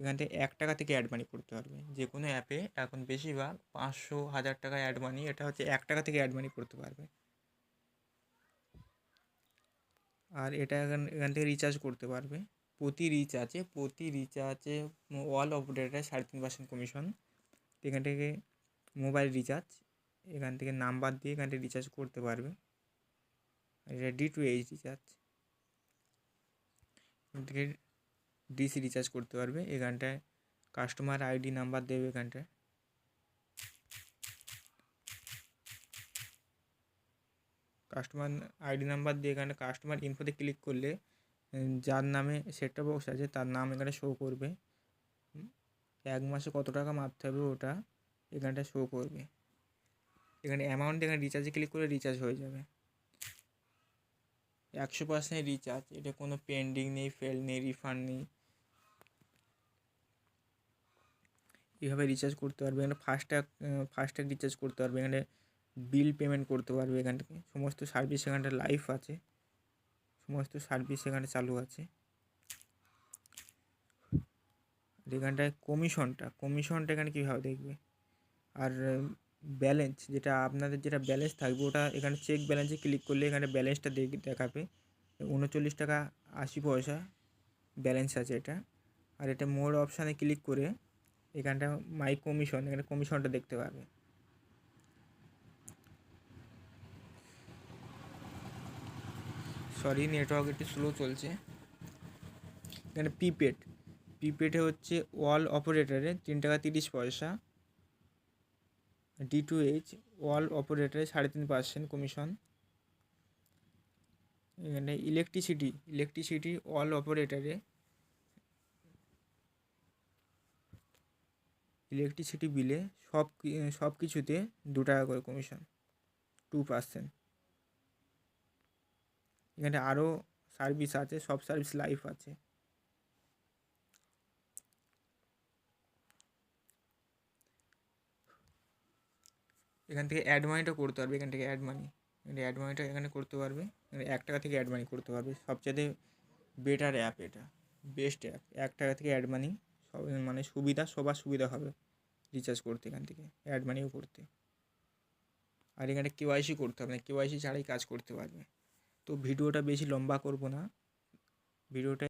এখান থেকে 1 টাকা থেকে অ্যাড মানি করতে পারবে। যে কোনো অ্যাপে এখন বেশিরভাগ 500, 1000 টাকা অ্যাড মানি, এটা হচ্ছে 1 টাকা থেকে অ্যাড মানি করতে পারবে। আর এটা এখান থেকে রিচার্জ করতে পারবে। প্রতি রিচার্জে অল অপারেটরের 3.5% কমিশন। এখান থেকে মোবাইল রিচার্জ, এখান থেকে নাম্বার দিয়ে এখান থেকে রিচার্জ করতে পারবে। এটা D2H রিচার্জ, এখান থেকে ডিসি রিচার্জ করতে পারবে। এখানটায় কাস্টমার আইডি নাম্বার দেবে, এখানটায় কাস্টমার আইডি নাম্বার দিয়ে এখানে কাস্টমার ইনফোতে ক্লিক করলে যার নামে সেটটপ বক্স আছে তার নাম এখানে শো করবে। 1 মাসে কত টাকা মারতে হবে ওটা এখানটা শো করবে। এখানে অ্যামাউন্ট এখানে রিচার্জে ক্লিক করে রিচার্জ হয়ে যাবে। 100% রিচার্জ, এটা কোনো পেন্ডিং নেই, ফেল নেই, রিফান্ড নেই। এইভাবে রিচার্জ করতে পারবে। এখানে ফাস্ট্যাগ রিচার্জ করতে পারবে। এখানে বিল পেমেন্ট করতে পারবে। এখান থেকে সমস্ত সার্ভিস এখানটা লাইভ আছে, সমস্ত সার্ভিস এখানে চালু আছে। এখানটায় কমিশনটা এখানে কীভাবে দেখবে। আর ব্যালেন্স, যেটা আপনাদের যেটা ব্যালেন্স থাকবে ওটা এখানে চেক ব্যালেন্সে ক্লিক করলে এখানে ব্যালেন্সটা দেখাবে। 39 টাকা 80 পয়সা ব্যালেন্স আছে এটা। আর এটা মোর অপশানে ক্লিক করে এখানটা মাই কমিশন, এখানে কমিশনটা দেখতে পাবে। সরি, নেটওয়ার্ক একটু স্লো চলছে। এখানে প্রিপেডে হচ্ছে অল অপারেটরে 3 টাকা 30 পয়সা, D2H অল অপারেটরে 3.5% কমিশন। এখানে ইলেকট্রিসিটি অল অপারেটরে ইলেকট্রিসিটি বিলে সব কিছুতে 2 টাকা করে কমিশন, 2%। এখানে আরও সার্ভিস আছে, সব সার্ভিস লাইভ আছে। এখান থেকে অ্যাড মানিটা করতে পারবে। এখান থেকে অ্যাড মানিটা এখানে করতে পারবে। 1 টাকা থেকে অ্যাড মানি করতে পারবে। সবচেয়ে বেটার অ্যাপ, এটা বেস্ট অ্যাপ। 1 টাকা থেকে অ্যাড মানি সব মানে সবার সুবিধা হবে রিচার্জ করতে, এখান থেকে অ্যাড মানিও করতে। আর এখানে কেওয়াইসি করতে হবে না, কেওয়াইসি ছাড়াই কাজ করতে পারবে। তো ভিডিওটা বেশি লম্বা করব না, ভিডিওটা